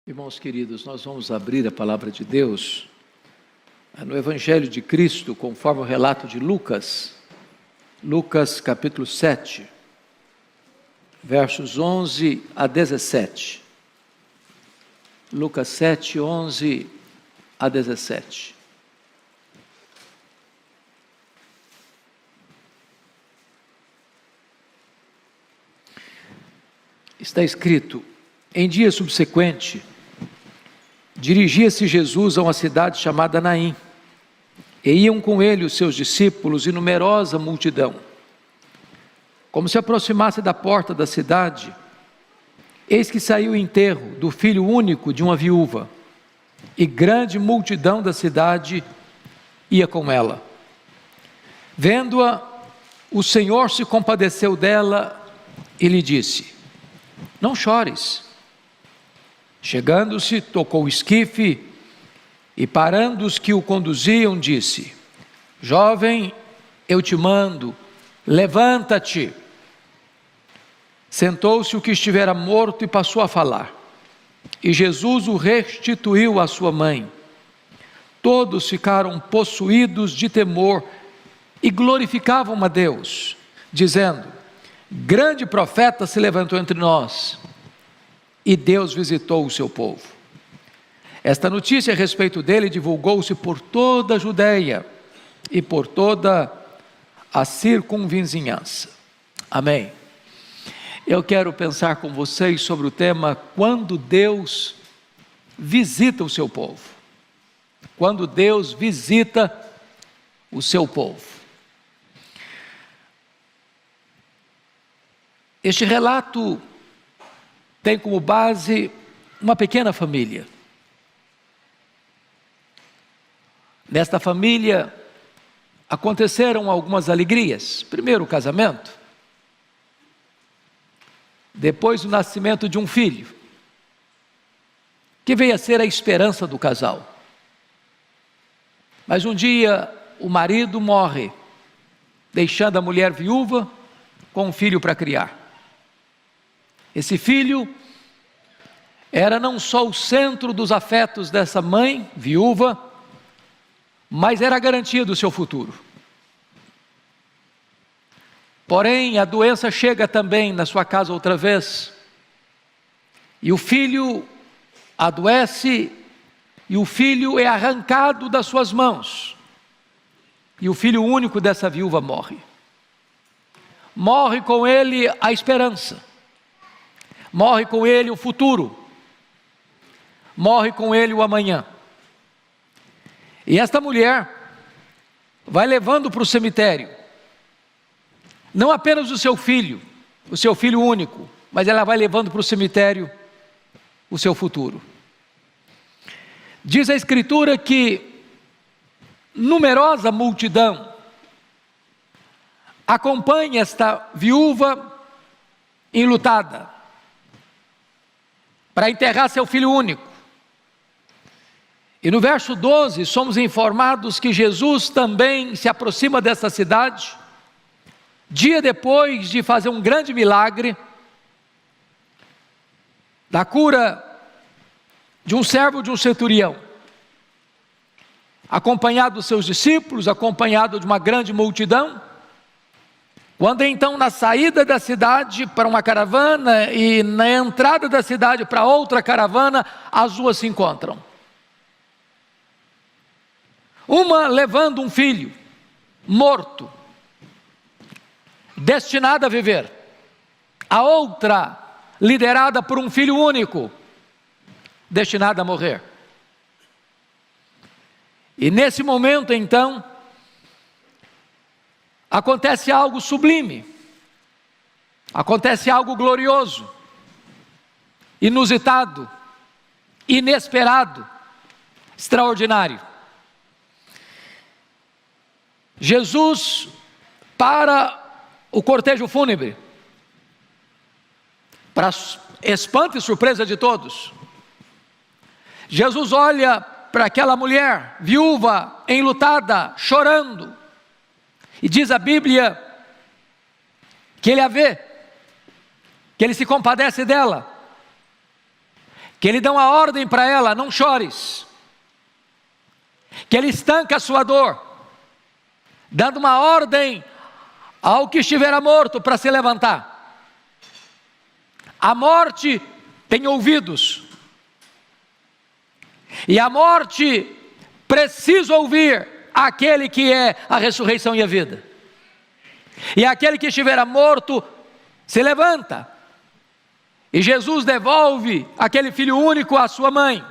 Irmãos queridos, nós vamos abrir a palavra de Deus no Evangelho de Cristo, conforme o relato de Lucas, Lucas capítulo 7, versos 11 a 17. Lucas 7, 11 a 17. Está escrito: em dia subsequente, dirigia-se Jesus a uma cidade chamada Naim, e iam com ele os seus discípulos e numerosa multidão. Como se aproximasse da porta da cidade, eis que saiu o enterro do filho único de uma viúva, e grande multidão da cidade ia com ela. Vendo-a, o Senhor se compadeceu dela e lhe disse: não chores. Chegando-se, tocou o esquife e, parando os que o conduziam, disse: jovem, eu te mando, levanta-te. Sentou-se o que estivera morto e passou a falar. E Jesus o restituiu à sua mãe. Todos ficaram possuídos de temor e glorificavam a Deus, dizendo: grande profeta se levantou entre nós, e Deus visitou o seu povo. Esta notícia a respeito dele divulgou-se por toda a Judeia e por toda a circunvizinhança. Amém. Eu quero pensar com vocês sobre o tema: quando Deus visita o seu povo. Quando Deus visita o seu povo. Este relato tem como base uma pequena família. Nesta família aconteceram algumas alegrias. Primeiro o casamento, depois o nascimento de um filho, que veio a ser a esperança do casal. Mas um dia o marido morre, deixando a mulher viúva com um filho para criar. Esse filho era não só o centro dos afetos dessa mãe viúva, mas era a garantia do seu futuro. Porém, a doença chega também na sua casa outra vez, e o filho adoece, e o filho é arrancado das suas mãos, e o filho único dessa viúva morre. Morre com ele a esperança. Morre com ele o futuro, morre com ele o amanhã. E esta mulher vai levando para o cemitério, não apenas o seu filho único, mas ela vai levando para o cemitério o seu futuro. Diz a Escritura que numerosa multidão acompanha esta viúva enlutada, para enterrar seu filho único. E no verso 12 somos informados que Jesus também se aproxima dessa cidade, dia depois de fazer um grande milagre, da cura de um servo de um centurião, acompanhado dos seus discípulos, acompanhado de uma grande multidão. Quando então na saída da cidade para uma caravana e na entrada da cidade para outra caravana, as duas se encontram. Uma levando um filho morto, destinado a viver. A outra liderada por um filho único, destinado a morrer. E nesse momento então, acontece algo sublime, acontece algo glorioso, inusitado, inesperado, extraordinário. Jesus para o cortejo fúnebre, para espanto e surpresa de todos. Jesus olha para aquela mulher viúva, enlutada, chorando, e diz a Bíblia que ele a vê, que ele se compadece dela, que ele dá uma ordem para ela: não chores, que ele estanca a sua dor, dando uma ordem ao que estivera morto para se levantar. A morte tem ouvidos, e a morte precisa ouvir aquele que é a ressurreição e a vida. E aquele que estivera morto se levanta, e Jesus devolve aquele filho único à sua mãe.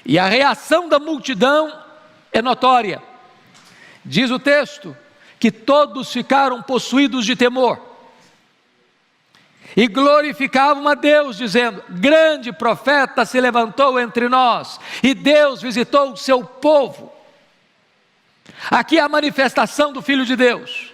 E a reação da multidão é notória. Diz o texto que todos ficaram possuídos de temor e glorificavam a Deus, dizendo: grande profeta se levantou entre nós, e Deus visitou o seu povo. Aqui é a manifestação do Filho de Deus.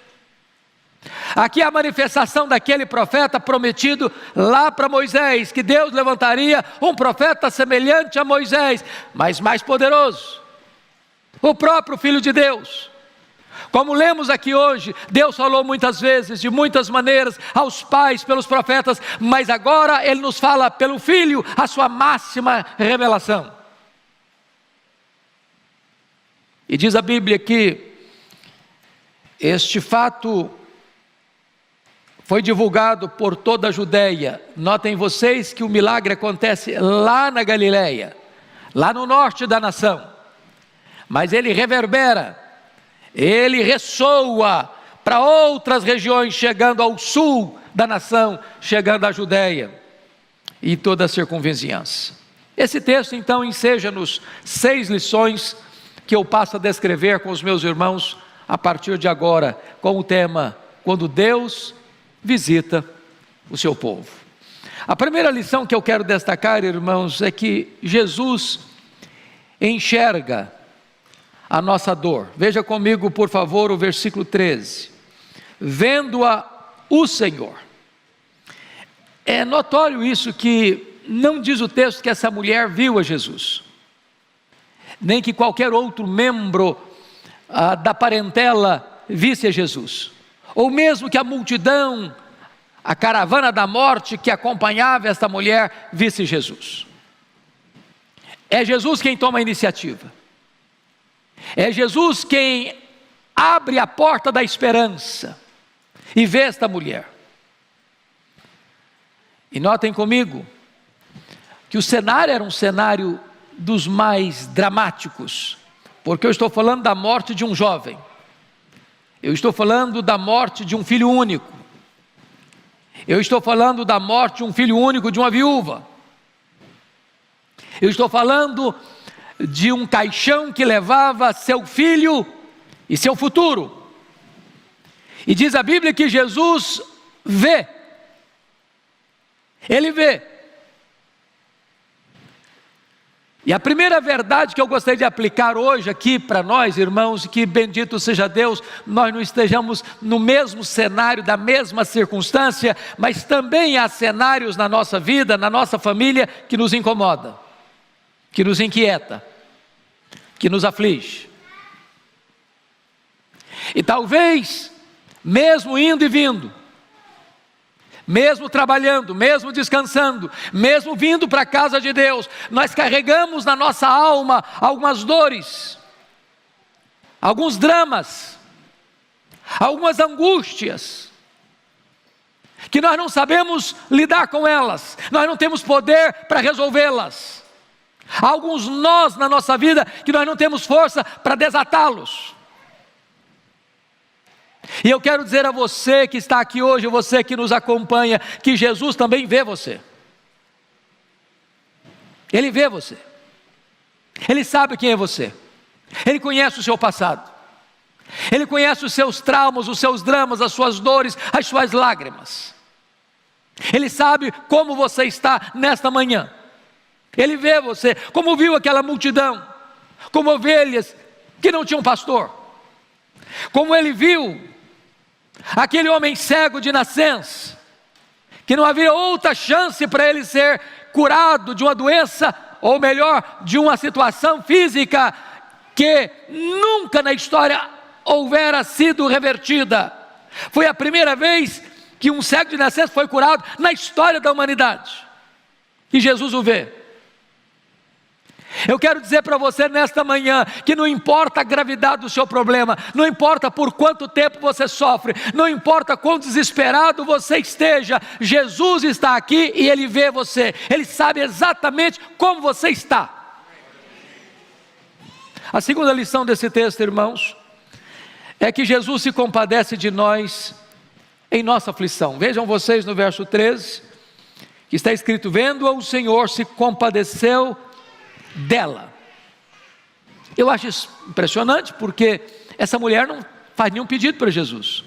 Aqui é a manifestação daquele profeta prometido lá para Moisés, que Deus levantaria um profeta semelhante a Moisés, mas mais poderoso, o próprio Filho de Deus. Como lemos aqui hoje, Deus falou muitas vezes, de muitas maneiras, aos pais pelos profetas, mas agora Ele nos fala pelo Filho, a sua máxima revelação. E diz a Bíblia que este fato foi divulgado por toda a Judéia. Notem vocês que o milagre acontece lá na Galileia, lá no norte da nação, mas ele reverbera, ele ressoa para outras regiões, chegando ao sul da nação, chegando à Judéia e toda a circunvizinhança. Esse texto então enseja-nos 6 lições que eu passo a descrever com os meus irmãos a partir de agora, com o tema: quando Deus visita o seu povo. A primeira lição que eu quero destacar, irmãos, é que Jesus enxerga a nossa dor. Veja comigo, por favor, o versículo 13. Vendo-a o Senhor. É notório isso, que não diz o texto que essa mulher viu a Jesus, nem que qualquer outro membro da parentela visse a Jesus, ou mesmo que a multidão, a caravana da morte que acompanhava esta mulher, visse Jesus. É Jesus quem toma a iniciativa, é Jesus quem abre a porta da esperança e vê esta mulher. E notem comigo que o cenário era um cenário dos mais dramáticos, porque eu estou falando da morte de um jovem, eu estou falando da morte de um filho único, eu estou falando da morte de um filho único de uma viúva, eu estou falando de um caixão que levava seu filho e seu futuro. E diz a Bíblia que Jesus vê, Ele vê. E a primeira verdade que eu gostaria de aplicar hoje aqui para nós, irmãos, que bendito seja Deus, nós não estejamos no mesmo cenário, da mesma circunstância, mas também há cenários na nossa vida, na nossa família, que nos incomoda, que nos inquieta, que nos aflige. E talvez, mesmo indo e vindo, mesmo trabalhando, mesmo descansando, mesmo vindo para a casa de Deus, nós carregamos na nossa alma algumas dores, alguns dramas, algumas angústias, que nós não sabemos lidar com elas, nós não temos poder para resolvê-las. Há alguns nós na nossa vida que nós não temos força para desatá-los. E eu quero dizer a você que está aqui hoje, você que nos acompanha, que Jesus também vê você. Ele vê você. Ele sabe quem é você. Ele conhece o seu passado. Ele conhece os seus traumas, os seus dramas, as suas dores, as suas lágrimas. Ele sabe como você está nesta manhã. Ele vê você, como viu aquela multidão, como ovelhas que não tinham pastor. Como ele viu aquele homem cego de nascença, que não havia outra chance para ele ser curado de uma doença, ou melhor, de uma situação física que nunca na história houvera sido revertida. Foi a primeira vez que um cego de nascença foi curado na história da humanidade. e Jesus o vê. Eu quero dizer para você nesta manhã, que não importa a gravidade do seu problema, não importa por quanto tempo você sofre, não importa quão desesperado você esteja, Jesus está aqui e Ele vê você, Ele sabe exatamente como você está. A segunda lição desse texto, irmãos, é que Jesus se compadece de nós em nossa aflição. Vejam vocês no verso 13, que está escrito: vendo-a o Senhor se compadeceu dela. Eu acho isso impressionante, porque essa mulher não faz nenhum pedido para Jesus.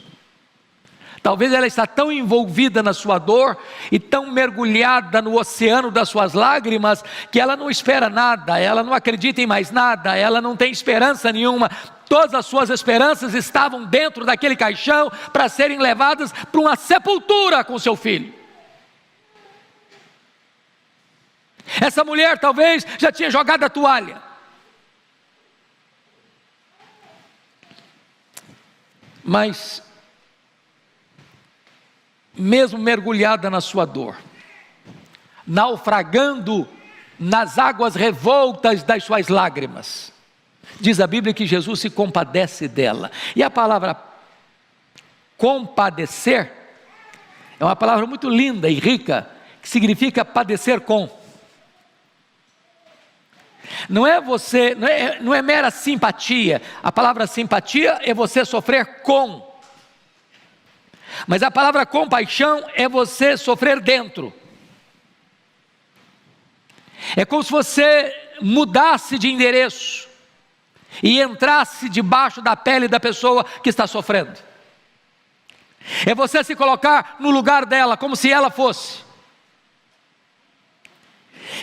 Talvez ela está tão envolvida na sua dor e tão mergulhada no oceano das suas lágrimas, que ela não espera nada, ela não acredita em mais nada, ela não tem esperança nenhuma. Todas as suas esperanças estavam dentro daquele caixão para serem levadas para uma sepultura com seu filho. Essa mulher talvez já tinha jogado a toalha. Mas, mesmo mergulhada na sua dor, naufragando nas águas revoltas das suas lágrimas, diz a Bíblia que Jesus se compadece dela. E a palavra compadecer é uma palavra muito linda e rica, que significa padecer com. Não é mera simpatia. A palavra simpatia é você sofrer com. Mas a palavra compaixão é você sofrer dentro. É como se você mudasse de endereço e entrasse debaixo da pele da pessoa que está sofrendo. É você se colocar no lugar dela, como se ela fosse.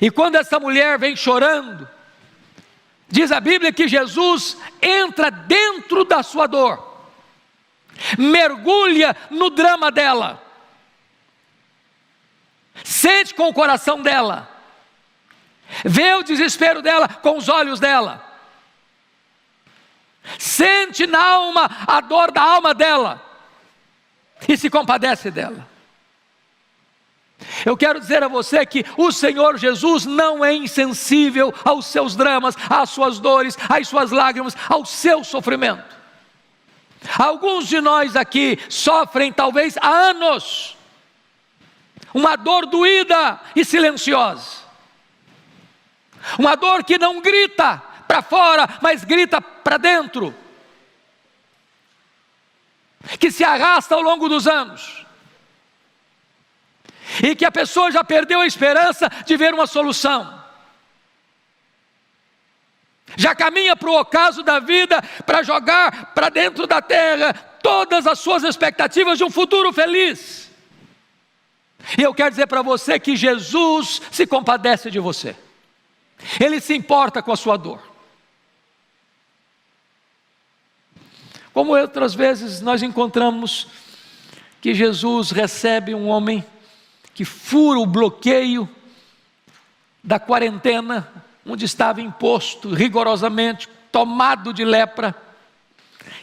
E quando essa mulher vem chorando, diz a Bíblia que Jesus entra dentro da sua dor, mergulha no drama dela, sente com o coração dela, vê o desespero dela com os olhos dela, sente na alma a dor da alma dela e se compadece dela. Eu quero dizer a você que o Senhor Jesus não é insensível aos seus dramas, às suas dores, às suas lágrimas, ao seu sofrimento. Alguns de nós aqui sofrem talvez há anos uma dor doída e silenciosa, uma dor que não grita para fora, mas grita para dentro, que se arrasta ao longo dos anos, e que a pessoa já perdeu a esperança de ver uma solução, já caminha para o ocaso da vida, para jogar para dentro da terra todas as suas expectativas de um futuro feliz. E eu quero dizer para você que Jesus se compadece de você, Ele se importa com a sua dor. Como outras vezes nós encontramos que Jesus recebe um homem que fura o bloqueio da quarentena, onde estava imposto rigorosamente, tomado de lepra,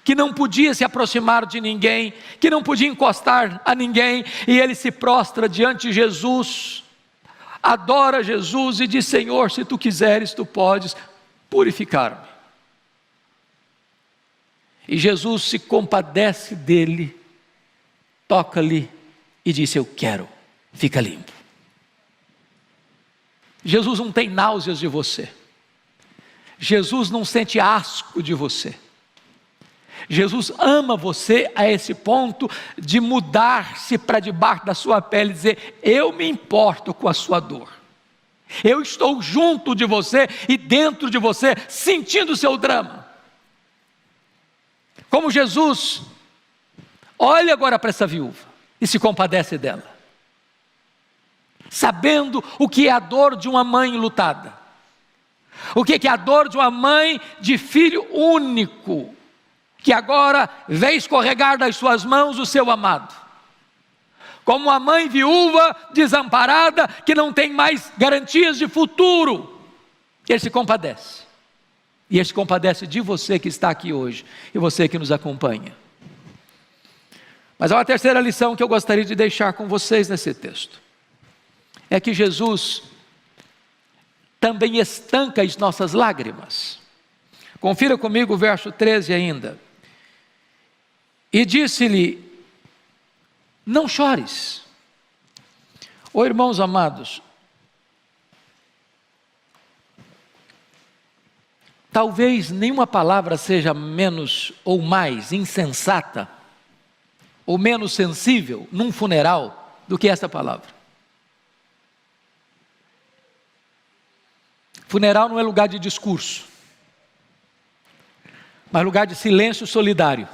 que não podia se aproximar de ninguém, que não podia encostar a ninguém, e ele se prostra diante de Jesus, adora Jesus e diz: Senhor, se tu quiseres, tu podes purificar-me. E Jesus se compadece dele, toca-lhe e disse: eu quero. Fica limpo. Jesus não tem náuseas de você, Jesus não sente asco de você, Jesus ama você a esse ponto de mudar-se para debaixo da sua pele e dizer: eu me importo com a sua dor, eu estou junto de você e dentro de você, sentindo o seu drama. Como Jesus olha agora para essa viúva e se compadece dela, sabendo o que é a dor de uma mãe lutada, o que é a dor de uma mãe de filho único, que agora vê escorregar das suas mãos o seu amado, como uma mãe viúva desamparada, que não tem mais garantias de futuro. Ele se compadece, e Ele se compadece de você que está aqui hoje, e você que nos acompanha. Mas há uma terceira lição que eu gostaria de deixar com vocês nesse texto, é que Jesus também estanca as nossas lágrimas. Confira comigo o verso 13 ainda. E disse-lhe: não chores. Ô irmãos amados, talvez nenhuma palavra seja menos ou mais insensata, ou menos sensível num funeral do que essa palavra. Funeral não é lugar de discurso, mas lugar de silêncio solidário.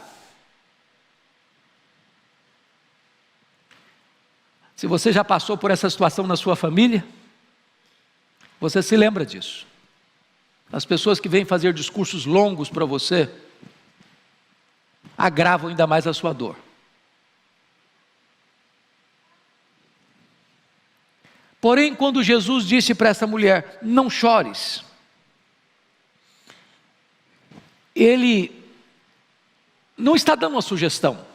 Se você já passou por essa situação na sua família, você se lembra disso. As pessoas que vêm fazer discursos longos para você, agravam ainda mais a sua dor. Porém, quando Jesus disse para essa mulher: não chores, Ele não está dando uma sugestão,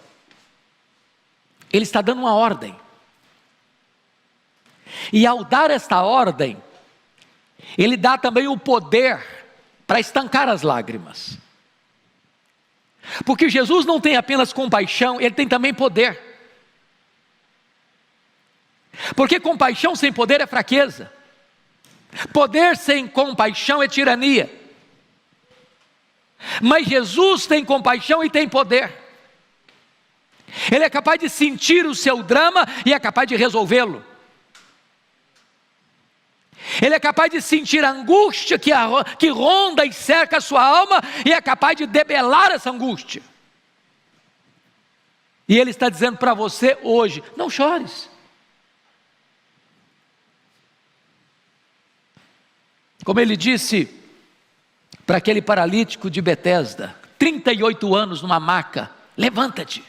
Ele está dando uma ordem. E ao dar esta ordem, Ele dá também o poder para estancar as lágrimas. Porque Jesus não tem apenas compaixão, Ele tem também poder. Porque compaixão sem poder é fraqueza. Poder sem compaixão é tirania. Mas Jesus tem compaixão e tem poder. Ele é capaz de sentir o seu drama e é capaz de resolvê-lo. Ele é capaz de sentir a angústia que ronda e cerca a sua alma e é capaz de debelar essa angústia. E Ele está dizendo para você hoje: não chores. Como Ele disse para aquele paralítico de Betesda, 38 anos numa maca: levanta-te.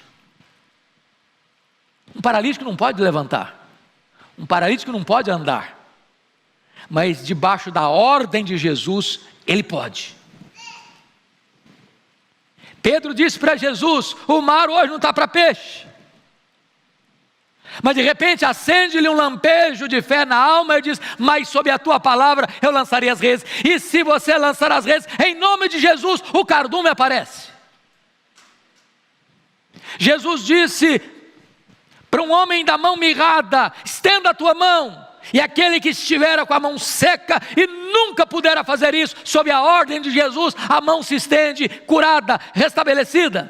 Um paralítico não pode levantar, um paralítico não pode andar, mas debaixo da ordem de Jesus, ele pode. Pedro disse para Jesus: o mar hoje não está para peixe. Mas de repente acende-lhe um lampejo de fé na alma e diz: mas sob a tua palavra eu lançarei as redes. E se você lançar as redes, em nome de Jesus, o cardume aparece. Jesus disse para um homem da mão mirrada: estenda a tua mão. E aquele que estiver com a mão seca e nunca pudera fazer isso, sob a ordem de Jesus, a mão se estende, curada, restabelecida.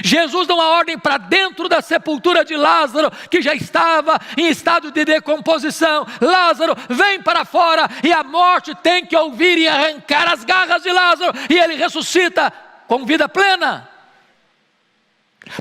Jesus dá uma ordem para dentro da sepultura de Lázaro, que já estava em estado de decomposição: Lázaro, vem para fora. E a morte tem que ouvir e arrancar as garras de Lázaro, e ele ressuscita com vida plena.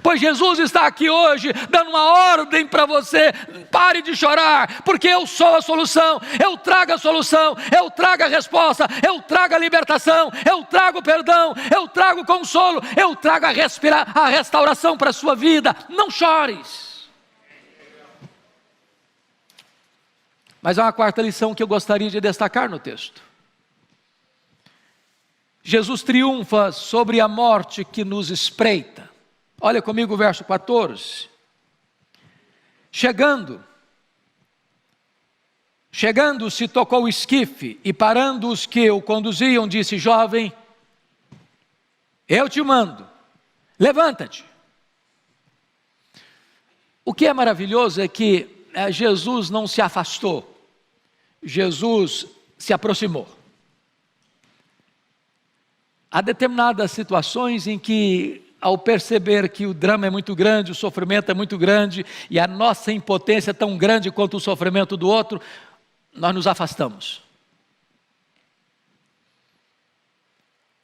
Pois Jesus está aqui hoje dando uma ordem para você: pare de chorar, porque eu sou a solução. Eu trago a solução, eu trago a resposta, eu trago a libertação, eu trago o perdão, eu trago o consolo, eu trago a restauração para a sua vida. Não chores. Mas há uma quarta lição que eu gostaria de destacar no texto. Jesus triunfa sobre a morte que nos espreita. Olha comigo o verso 14. Chegando-se, tocou o esquife, e parando os que o conduziam, disse: jovem, eu te mando, levanta-te. O que é maravilhoso é que Jesus não se afastou, Jesus se aproximou. Há determinadas situações em que, ao perceber que o drama é muito grande, o sofrimento é muito grande, e a nossa impotência é tão grande quanto o sofrimento do outro, nós nos afastamos.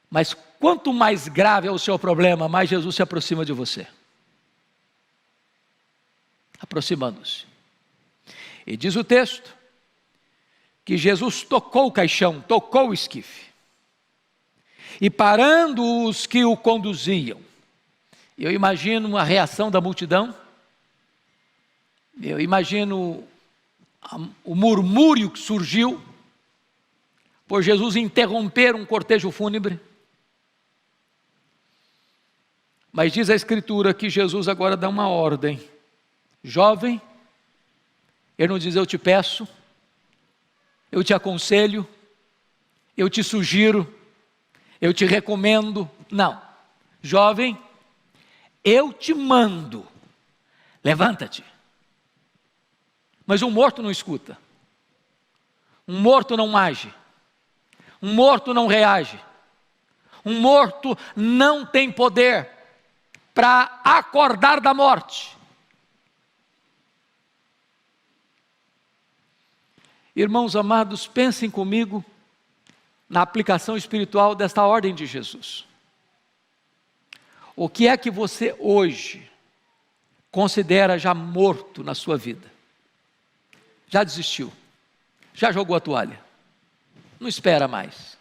Mas quanto mais grave é o seu problema, mais Jesus se aproxima de você. Aproximando-se. E diz o texto que Jesus tocou o caixão, tocou o esquife. E parando os que o conduziam, eu imagino uma reação da multidão, eu imagino o murmúrio que surgiu por Jesus interromper um cortejo fúnebre. Mas diz a Escritura que Jesus agora dá uma ordem: jovem, ele não diz eu te peço, eu te aconselho, eu te sugiro, eu te recomendo. Não. Jovem, eu te mando, levanta-te. Mas um morto não escuta. Um morto não age. Um morto não reage. Um morto não tem poder para acordar da morte. Irmãos amados, pensem comigo na aplicação espiritual desta ordem de Jesus. O que é que você hoje considera já morto na sua vida? Já desistiu? Já jogou a toalha? Não espera mais?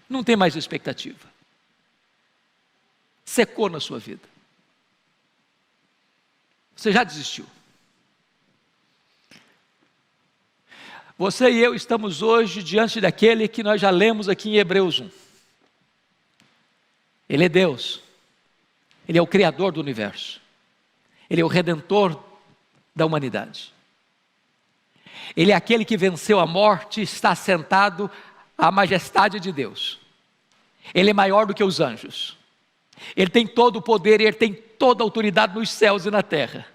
Não tem mais expectativa? Secou na sua vida? Você já desistiu? Você e eu estamos hoje diante daquele que nós já lemos aqui em Hebreus 1. Ele é Deus. Ele é o Criador do universo. Ele é o Redentor da humanidade. Ele é aquele que venceu a morte e está sentado à majestade de Deus. Ele é maior do que os anjos. Ele tem todo o poder e Ele tem toda a autoridade nos céus e na terra.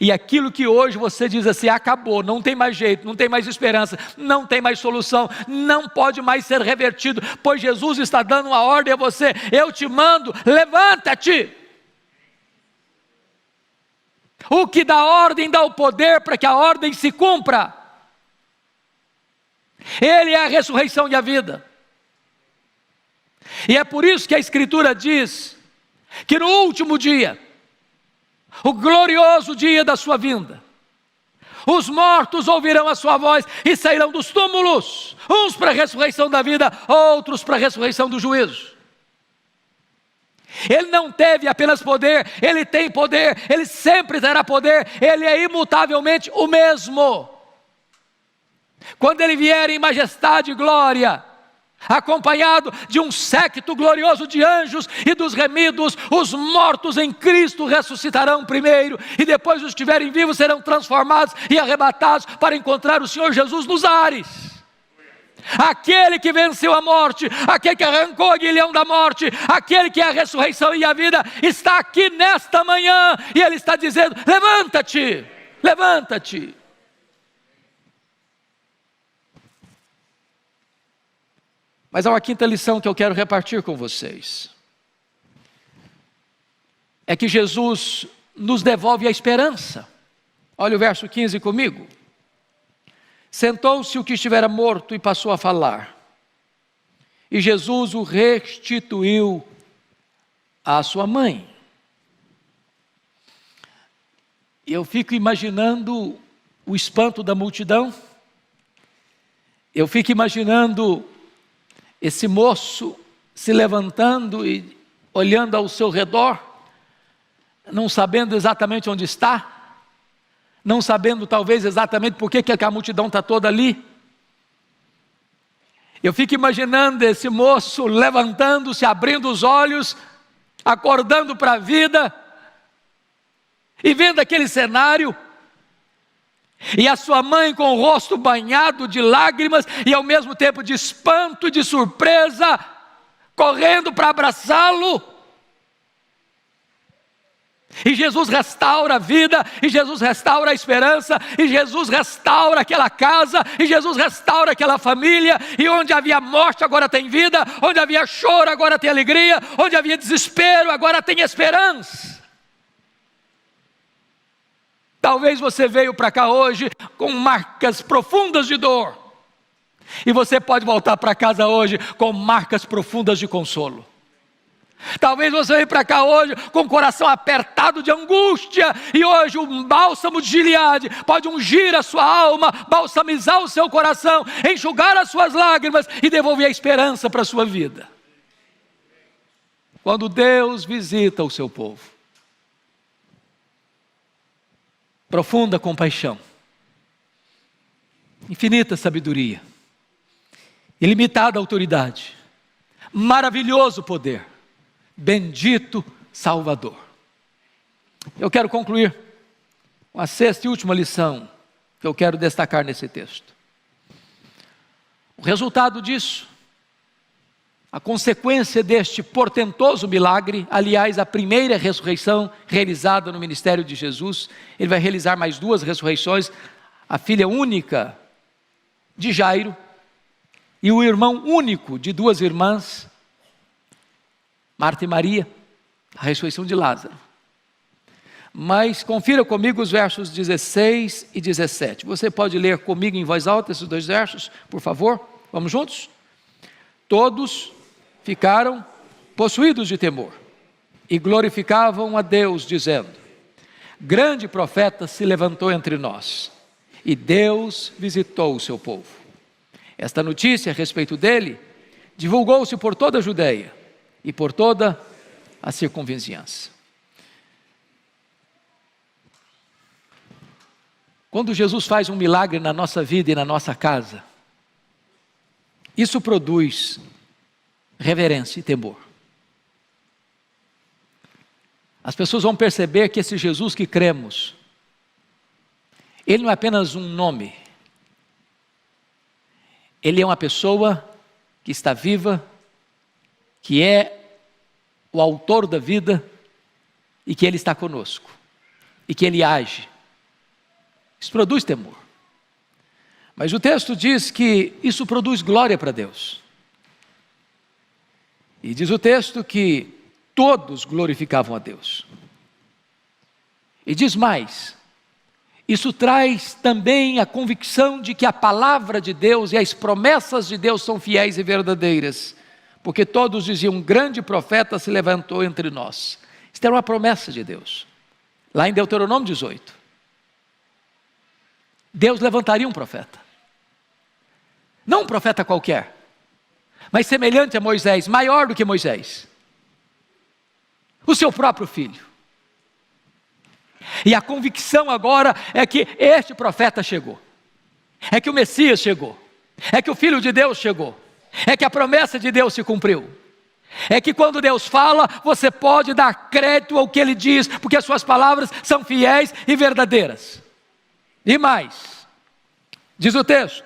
E aquilo que hoje você diz assim, acabou, não tem mais jeito, não tem mais esperança, não tem mais solução, não pode mais ser revertido, pois Jesus está dando uma ordem a você, eu te mando, levanta-te. O que dá ordem dá o poder para que a ordem se cumpra. Ele é a ressurreição e a vida. E é por isso que a Escritura diz que no último dia, o glorioso dia da sua vinda, os mortos ouvirão a sua voz e sairão dos túmulos, uns para a ressurreição da vida, outros para a ressurreição do juízo. Ele não teve apenas poder, Ele tem poder, Ele sempre terá poder, Ele é imutavelmente o mesmo. Quando Ele vier em majestade e glória, acompanhado de um séquito glorioso de anjos e dos remidos, os mortos em Cristo ressuscitarão primeiro, e depois os que estiverem vivos serão transformados e arrebatados para encontrar o Senhor Jesus nos ares. Aquele que venceu a morte, aquele que arrancou o aguilhão da morte, aquele que é a ressurreição e a vida, está aqui nesta manhã, e Ele está dizendo, levanta-te, levanta-te. Mas há uma quinta lição que eu quero repartir com vocês. É que Jesus nos devolve a esperança. Olha o verso 15 comigo. Sentou-se o que estivera morto e passou a falar. E Jesus o restituiu à sua mãe. E eu fico imaginando o espanto da multidão. Eu fico imaginando esse moço se levantando e olhando ao seu redor, não sabendo exatamente onde está, não sabendo talvez exatamente por que a multidão está toda ali. Eu fico imaginando esse moço levantando-se, abrindo os olhos, acordando para a vida, e vendo aquele cenário, e a sua mãe com o rosto banhado de lágrimas, e ao mesmo tempo de espanto e de surpresa, correndo para abraçá-lo. E Jesus restaura a vida, e Jesus restaura a esperança, e Jesus restaura aquela casa, e Jesus restaura aquela família, e onde havia morte agora tem vida, onde havia choro agora tem alegria, onde havia desespero agora tem esperança. Talvez você veio para cá hoje com marcas profundas de dor, e você pode voltar para casa hoje com marcas profundas de consolo. Talvez você veio para cá hoje com o coração apertado de angústia, e hoje um bálsamo de Gileade pode ungir a sua alma, balsamizar o seu coração, enxugar as suas lágrimas e devolver a esperança para a sua vida. Quando Deus visita o seu povo, profunda compaixão, infinita sabedoria, ilimitada autoridade, maravilhoso poder, bendito Salvador. Eu quero concluir com a sexta e última lição que eu quero destacar nesse texto. O resultado disso, a consequência deste portentoso milagre, aliás, a primeira ressurreição realizada no ministério de Jesus, ele vai realizar mais 2 ressurreições, a filha única de Jairo e o irmão único de 2 irmãs, Marta e Maria, a ressurreição de Lázaro. Mas confira comigo os versos 16 e 17. Você pode ler comigo em voz alta esses 2 versos, por favor? Vamos juntos? Todos ficaram possuídos de temor e glorificavam a Deus, dizendo: grande profeta se levantou entre nós, e Deus visitou o seu povo. Esta notícia a respeito dele divulgou-se por toda a Judeia e por toda a circunvizinhança. Quando Jesus faz um milagre na nossa vida e na nossa casa, isso produz reverência e temor. As pessoas vão perceber que esse Jesus que cremos, ele não é apenas um nome, ele é uma pessoa que está viva, que é o autor da vida e que ele está conosco e que ele age. Isso produz temor. Mas o texto diz que isso produz glória para Deus. E diz o texto que todos glorificavam a Deus. E diz mais, isso traz também a convicção de que a palavra de Deus e as promessas de Deus são fiéis e verdadeiras, porque todos diziam: um grande profeta se levantou entre nós. Isso era uma promessa de Deus, lá em Deuteronômio 18. Deus levantaria um profeta, não um profeta qualquer, mas semelhante a Moisés, maior do que Moisés, o seu próprio filho. E a convicção agora é que este profeta chegou, é que o Messias chegou, é que o Filho de Deus chegou, é que a promessa de Deus se cumpriu, é que quando Deus fala, você pode dar crédito ao que Ele diz, porque as suas palavras são fiéis e verdadeiras. E mais, diz o texto,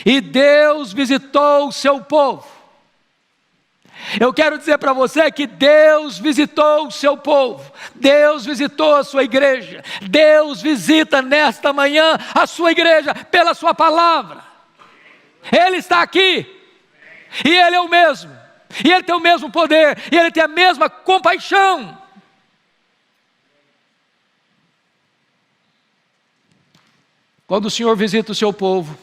e Deus visitou o seu povo. Eu quero dizer para você que Deus visitou o seu povo, Deus visitou a sua igreja, Deus visita nesta manhã a sua igreja pela sua palavra. Ele está aqui, e Ele é o mesmo, e Ele tem o mesmo poder, e Ele tem a mesma compaixão. Quando o Senhor visita o seu povo,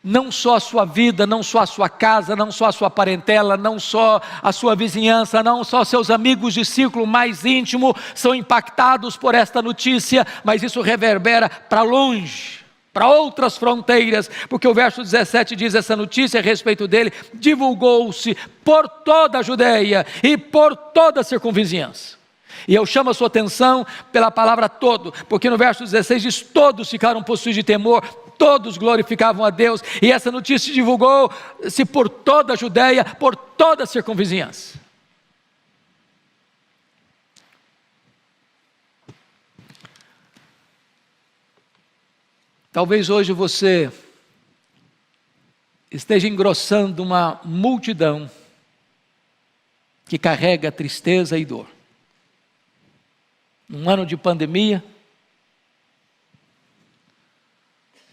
não só a sua vida, não só a sua casa, não só a sua parentela, não só a sua vizinhança, não só seus amigos de círculo mais íntimo são impactados por esta notícia, mas isso reverbera para longe, para outras fronteiras, porque o verso 17 diz: essa notícia a respeito dele divulgou-se por toda a Judeia e por toda a circunvizinhança. E eu chamo a sua atenção pela palavra todo, porque no verso 16 diz: todos ficaram possuídos de temor, todos glorificavam a Deus, e essa notícia divulgou-se por toda a Judeia, por toda a circunvizinhança. Talvez hoje você esteja engrossando uma multidão que carrega tristeza e dor. Num ano de pandemia,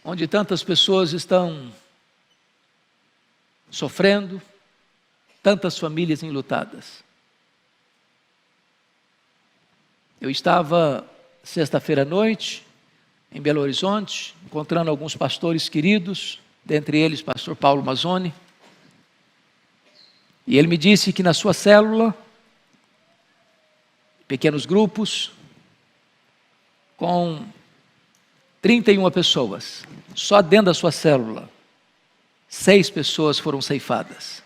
onde tantas pessoas estão sofrendo, tantas famílias enlutadas. Eu estava sexta-feira à noite em Belo Horizonte, encontrando alguns pastores queridos, dentre eles pastor Paulo Mazzoni, e ele me disse que na sua célula, pequenos grupos, com 31 pessoas, só dentro da sua célula, 6 pessoas foram ceifadas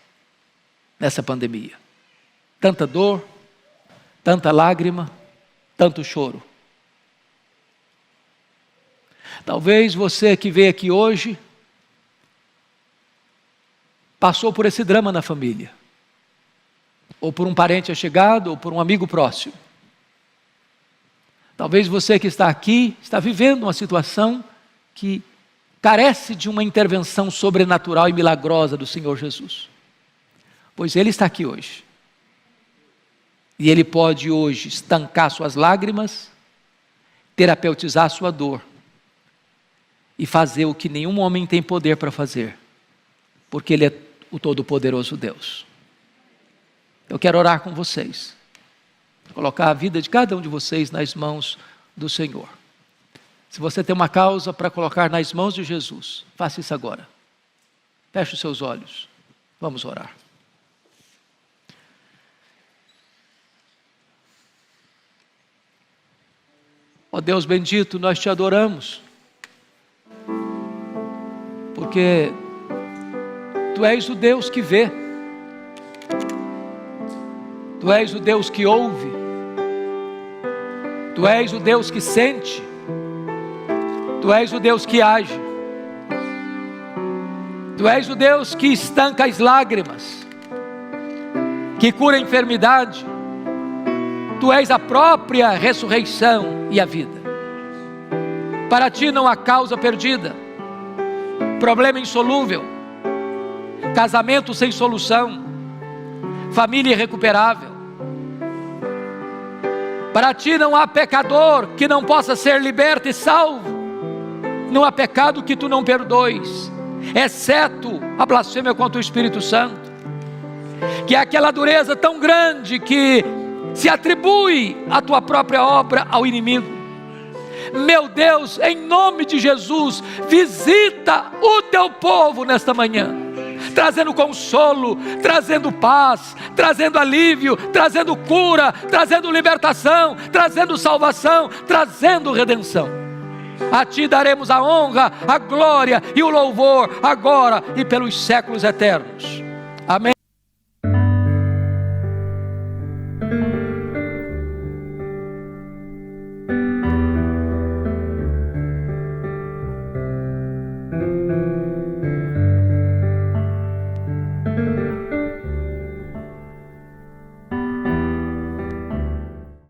nessa pandemia. Tanta dor, tanta lágrima, tanto choro. Talvez você que veio aqui hoje passou por esse drama na família, ou por um parente achegado, ou por um amigo próximo. Talvez você que está aqui está vivendo uma situação que carece de uma intervenção sobrenatural e milagrosa do Senhor Jesus. Pois Ele está aqui hoje. E Ele pode hoje estancar suas lágrimas, terapeutizar sua dor e fazer o que nenhum homem tem poder para fazer, porque Ele é o Todo-Poderoso Deus. Eu quero orar com vocês, colocar a vida de cada um de vocês nas mãos do Senhor. Se você tem uma causa para colocar nas mãos de Jesus, faça isso agora. Feche os seus olhos, vamos orar. Ó Deus bendito, nós te adoramos, porque Tu és o Deus que vê, Tu és o Deus que ouve, Tu és o Deus que sente, Tu és o Deus que age, Tu és o Deus que estanca as lágrimas, que cura a enfermidade. Tu és a própria ressurreição e a vida. Para Ti não há causa perdida, problema insolúvel, casamento sem solução, família irrecuperável. Para Ti não há pecador que não possa ser liberto e salvo. Não há pecado que Tu não perdoes, exceto a blasfêmia contra o Espírito Santo, que é aquela dureza tão grande que se atribui a Tua própria obra ao inimigo. Meu Deus, em nome de Jesus, visita o Teu povo nesta manhã, trazendo consolo, trazendo paz, trazendo alívio, trazendo cura, trazendo libertação, trazendo salvação, trazendo redenção. A Ti daremos a honra, a glória e o louvor, agora e pelos séculos eternos. Amém.